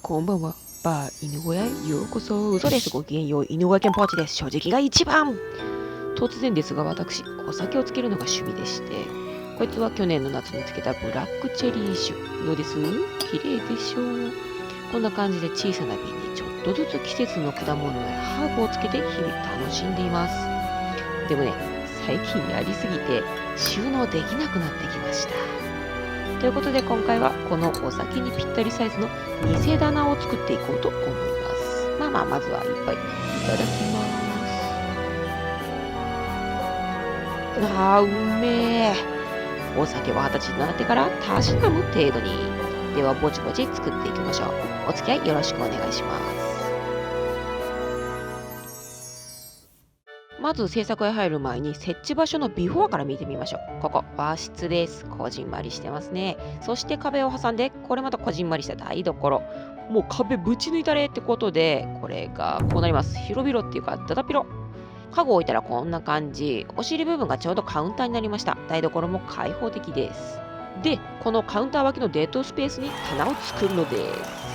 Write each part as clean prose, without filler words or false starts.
こんばんは。バー犬小屋へようこそ。嘘です。ごきげんよう。犬小屋犬ポーチです。正直が一番。突然ですが、私、お酒をつけるのが趣味でして、こいつは去年の夏につけたブラックチェリー酒。どうです？綺麗でしょう。こんな感じで小さな瓶にちょっとずつ季節の果物やハーブをつけて日々楽しんでいます。でもね、最近やりすぎて収納できなくなってきました。ということで今回はこのお酒にぴったりサイズの偽棚を作っていこうと思います。まずは一杯いただきます。うめえ。お酒は20歳になってからたしなむ程度に。ではぼちぼち作っていきましょう。お付き合いよろしくお願いします。まず制作へ入る前に設置場所のビフォーから見てみましょう。ここ和室です。こじんまりしてますね。そして壁を挟んで、これまたこじんまりした台所。もう壁ぶち抜いたれってことで、これがこうなります。広々っていうかだだっ広。家具を置いたらこんな感じ。お尻部分がちょうどカウンターになりました。台所も開放的です。で、このカウンター脇のデッドスペースに棚を作るのです。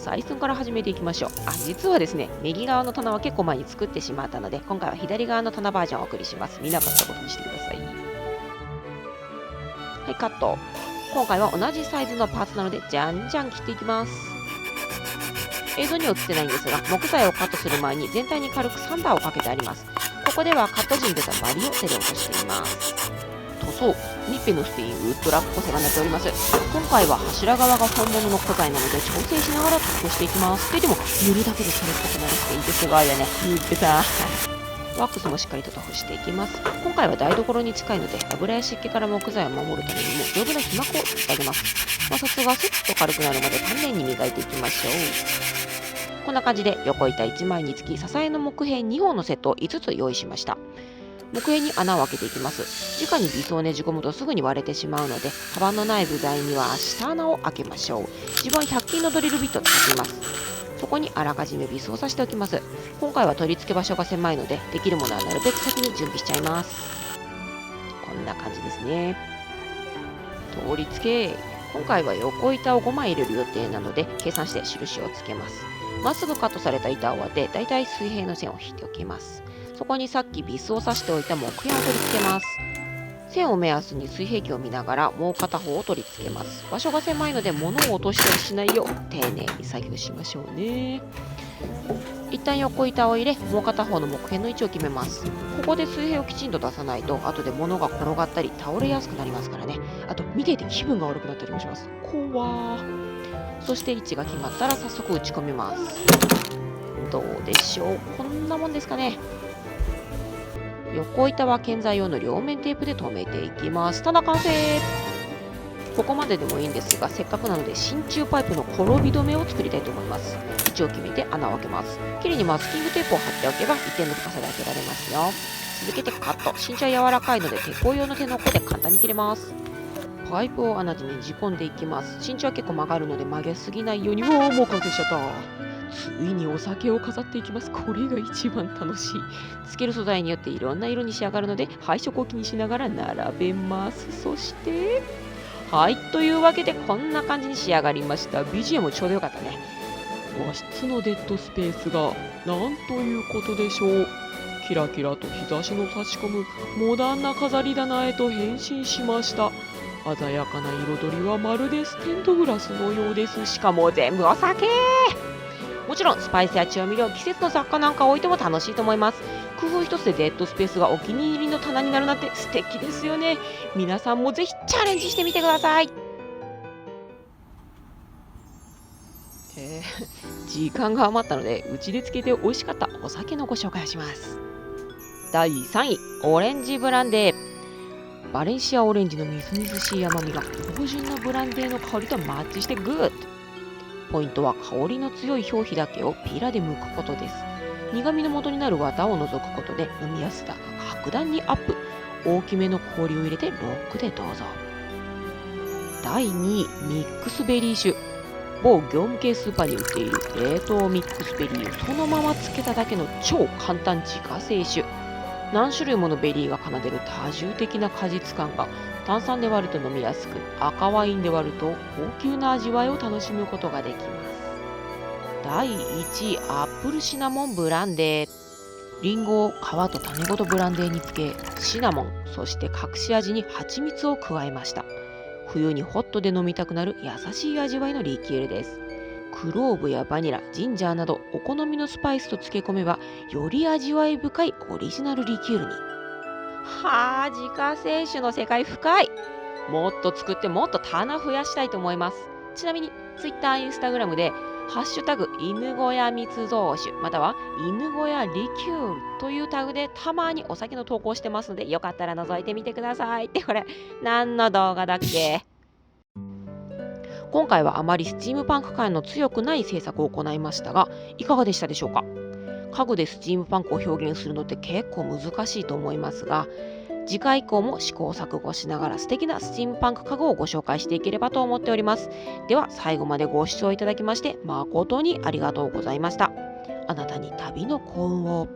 採寸から始めていきましょう。実はですね、右側の棚は結構前に作ってしまったので、今回は左側の棚バージョンをお送りします。見なかったことにしてください。はい、カット。今回は同じサイズのパーツなので、じゃんじゃん切っていきます。映像には映ってないんですが、木材をカットする前に全体に軽くサンダーをかけてあります。ここではカット時に出たバリを手で落としています。塗装、ニッペのステインウッドラックお世話になっております。今回は柱側が本物の古材なので調整しながら塗装していきます。でも塗るだけでそれっぽくなるっていいですが、塗ってた。ワックスもしっかりと塗布していきます。今回は台所に近いので油や湿気から木材を守るためにも丈夫な皮膜を作ってあげます。摩擦がスッと軽くなるまで丹念に磨いていきましょう。こんな感じで横板1枚につき支えの木片2本のセットを5つ用意しました。木片に穴を開けていきます。直にビスをねじ込むとすぐに割れてしまうので、幅のない部材には下穴を開けましょう。自分は100均のドリルビットを使っています。そこにあらかじめビスを刺しておきます。今回は取り付け場所が狭いので、できるものはなるべく先に準備しちゃいます。こんな感じですね。取り付け。今回は横板を5枚入れる予定なので、計算して印をつけます。まっすぐカットされた板を当て、だいたい水平の線を引いておきます。そこにさっきビスを刺しておいた木片を取り付けます。線を目安に水平器を見ながらもう片方を取り付けます。場所が狭いので物を落としたりしないよう丁寧に作業しましょうね。一旦横板を入れ、もう片方の木片の位置を決めます。ここで水平をきちんと出さないと後で物が転がったり倒れやすくなりますからね。あと見ていて気分が悪くなったりもします。怖ー。そして位置が決まったら早速打ち込みます。どうでしょう、こんなもんですかね。横板は建材用の両面テープで留めていきます。棚完成。ここまででもいいんですが、せっかくなので真鍮パイプの転び止めを作りたいと思います。位置を決めて穴を開けます。きれいにマスキングテープを貼っておけば一定の深さで開けられますよ。続けてカット。真鍮は柔らかいので鉄鋼用の手の甲で簡単に切れます。パイプを穴にねじ込んでいきます。真鍮は結構曲がるので曲げすぎないように。もう完成しちゃった。ついにお酒を飾っていきます。これが一番楽しい。つける素材によっていろんな色に仕上がるので配色を気にしながら並べます。そしてはい、というわけでこんな感じに仕上がりました。 BGM もちょうどよかったね。和室のデッドスペースがなんということでしょう。キラキラと日差しの差し込むモダンな飾り棚へと変身しました。鮮やかな彩りはまるでステンドグラスのようです。しかも全部お酒。もちろんスパイスや調味料、季節の雑貨なんか置いても楽しいと思います。工夫一つでデッドスペースがお気に入りの棚になるなんて素敵ですよね。皆さんもぜひチャレンジしてみてください。時間が余ったので、うちでつけて美味しかったお酒のご紹介をします。第3位、オレンジブランデー。バレンシアオレンジのみずみずしい甘みが芳醇なブランデーの香りとマッチしてグッド。ポイントは香りの強い表皮だけをピーラーで剥くことです。苦味の元になる綿を除くことで飲みやすさが格段にアップ。大きめの氷を入れてロックでどうぞ。第2位、ミックスベリー酒。某業務系スーパーに売っている冷凍ミックスベリーをそのままつけただけの超簡単自家製酒。何種類ものベリーが奏でる多重的な果実感が炭酸で割ると飲みやすく、赤ワインで割ると高級な味わいを楽しむことができます。第1位、アップルシナモンブランデー。リンゴを皮と種ごとブランデーにつけ、シナモン、そして隠し味に蜂蜜を加えました。冬にホットで飲みたくなる優しい味わいのリキュールです。クローブやバニラ、ジンジャーなどお好みのスパイスと漬け込めば、より味わい深いオリジナルリキュールに。はあ、自家製酒の世界深い。もっと作ってもっと棚増やしたいと思います。ちなみに Twitter、Instagram でハッシュタグ犬小屋密造酒または犬小屋リキュールというタグでたまにお酒の投稿してますので、よかったら覗いてみてください。ってこれ何の動画だっけ？今回はあまりスチームパンク感の強くない制作を行いましたが、いかがでしたでしょうか？家具でスチームパンクを表現するのって結構難しいと思いますが、次回以降も試行錯誤しながら素敵なスチームパンク家具をご紹介していければと思っております。では最後までご視聴いただきまして誠にありがとうございました。あなたに旅の幸運を。